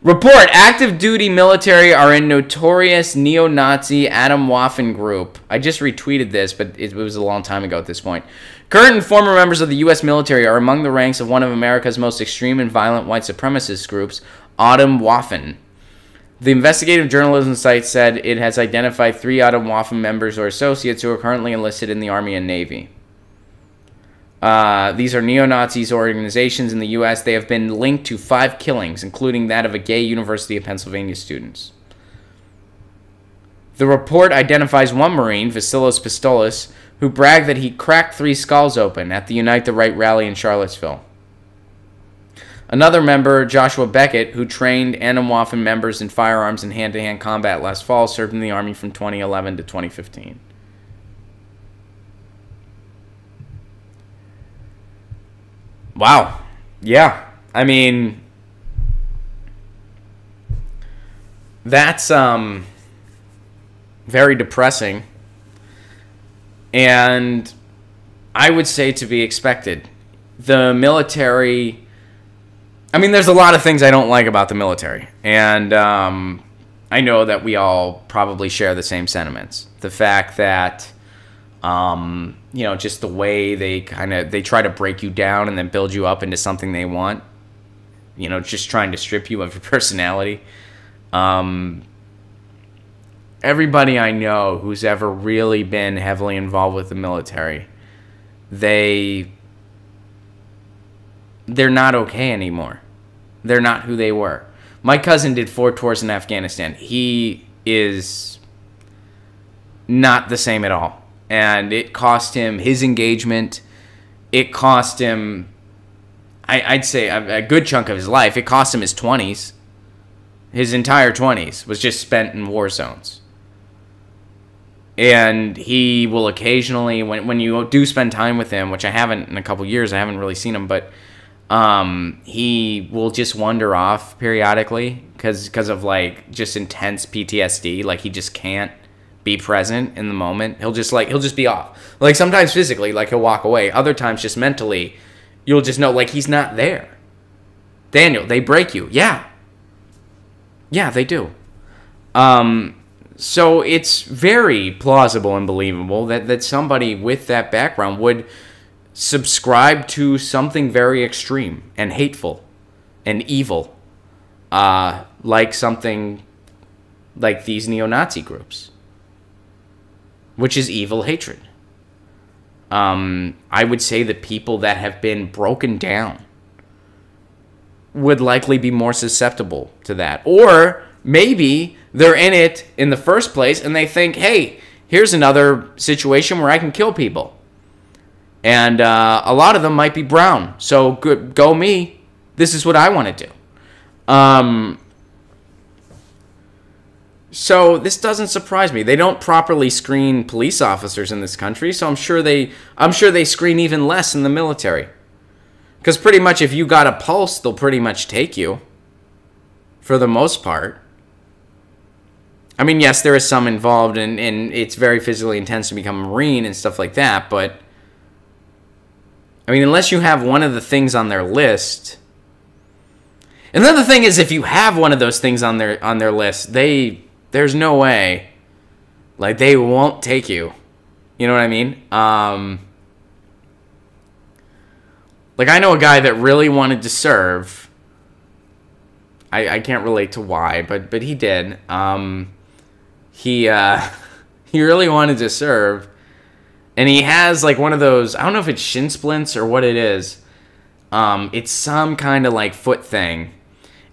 Report, active duty military are in notorious neo-Nazi Adam Waffen group. I just retweeted this, but it was a long time ago at this point. Current and former members of the U.S. military are among the ranks of one of America's most extreme and violent white supremacist groups, Adam Waffen. The investigative journalism site said it has identified 3 Adam Waffen members or associates who are currently enlisted in the Army and Navy. These are neo-Nazis organizations in the U.S. They have been linked to 5 killings, including that of a gay University of Pennsylvania student. The report identifies one Marine, Vasilos Pistolis, who bragged that he cracked 3 skulls open at the Unite the Right rally in Charlottesville. Another member, Joshua Beckett, who trained Adam Waffen members in firearms and hand-to-hand combat last fall, served in the Army from 2011 to 2015. Wow. Yeah. I mean, that's very depressing. And I would say to be expected. The military, I mean, there's a lot of things I don't like about the military. And I know that we all probably share the same sentiments. The fact that just the way they try to break you down and then build you up into something they want. Just trying to strip you of your personality. Everybody I know who's ever really been heavily involved with the military, they're not okay anymore. They're not who they were. My cousin did 4 tours in Afghanistan. He is not the same at all. And it cost him his engagement. It cost him, I'd say, a good chunk of his life. It cost him his 20s. His entire 20s was just spent in war zones. And he will occasionally, when you do spend time with him, which I haven't in a couple years, I haven't really seen him, but he will just wander off periodically because of just intense PTSD. He just can't be present in the moment. He'll just be off. Sometimes physically, he'll walk away. Other times just mentally, you'll just know he's not there. Daniel, they break you. Yeah, they do. So it's very plausible and believable that somebody with that background would subscribe to something very extreme and hateful and evil, something like these neo-Nazi groups, which is evil hatred. I would say that people that have been broken down would likely be more susceptible to that. Or maybe they're in it in the first place and they think, hey, here's another situation where I can kill people. And a lot of them might be brown. So go me. This is what I want to do. So this doesn't surprise me. They don't properly screen police officers in this country, so I'm sure they screen even less in the military. Because pretty much if you got a pulse, they'll pretty much take you, for the most part. I mean, yes, there is some involved, and it's very physically intense to become a Marine and stuff like that, but I mean, unless you have one of the things on their list. And then the thing is, if you have one of those things on their list, there's no way, they won't take you. You know what I mean? I know a guy that really wanted to serve. I can't relate to why, but he did. He really wanted to serve, and he has one of those, I don't know if it's shin splints or what it is. It's some kind of foot thing.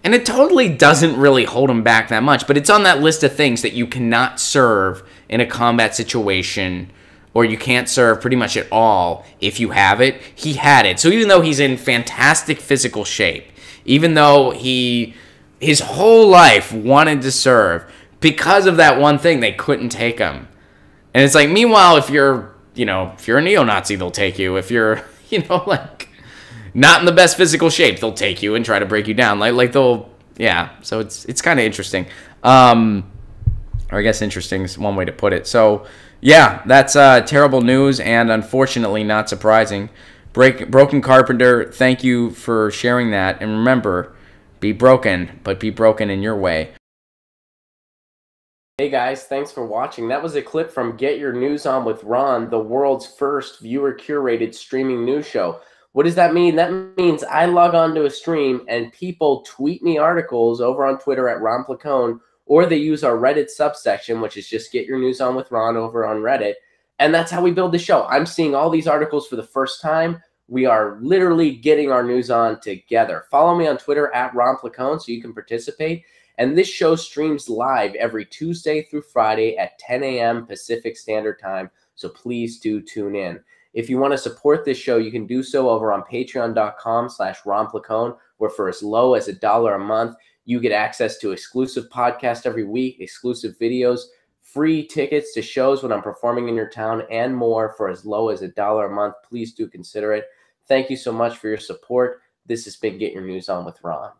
And it totally doesn't really hold him back that much, but it's on that list of things that you cannot serve in a combat situation, or you can't serve pretty much at all if you have it. He had it. So even though he's in fantastic physical shape, even though his whole life wanted to serve, because of that one thing, they couldn't take him. And it's meanwhile, if you're a neo-Nazi, they'll take you. If you're, not in the best physical shape, they'll take you and try to break you down. So it's kind of interesting. Or I guess interesting is one way to put it. So, yeah, that's terrible news and unfortunately not surprising. Broken Carpenter, thank you for sharing that. And remember, Be broken, but be broken in your way. Hey guys, thanks for watching. That was a clip from Get Your News On with Ron, the world's first viewer-curated streaming news show. What does that mean? That means I log on to a stream and people tweet me articles over on Twitter at Ron Placone, or they use our Reddit subsection, which is just Get Your News On with Ron over on Reddit. And that's how we build the show. I'm seeing all these articles for the first time. We are literally getting our news on together. Follow me on Twitter at Ron Placone so you can participate. And this show streams live every Tuesday through Friday at 10 a.m. Pacific Standard Time. So please do tune in. If you want to support this show, you can do so over on patreon.com/Ron Placone, where for as low as $1 a month, you get access to exclusive podcasts every week, exclusive videos, free tickets to shows when I'm performing in your town, and more for as low as $1 a month. Please do consider it. Thank you so much for your support. This has been Get Your News On with Ron.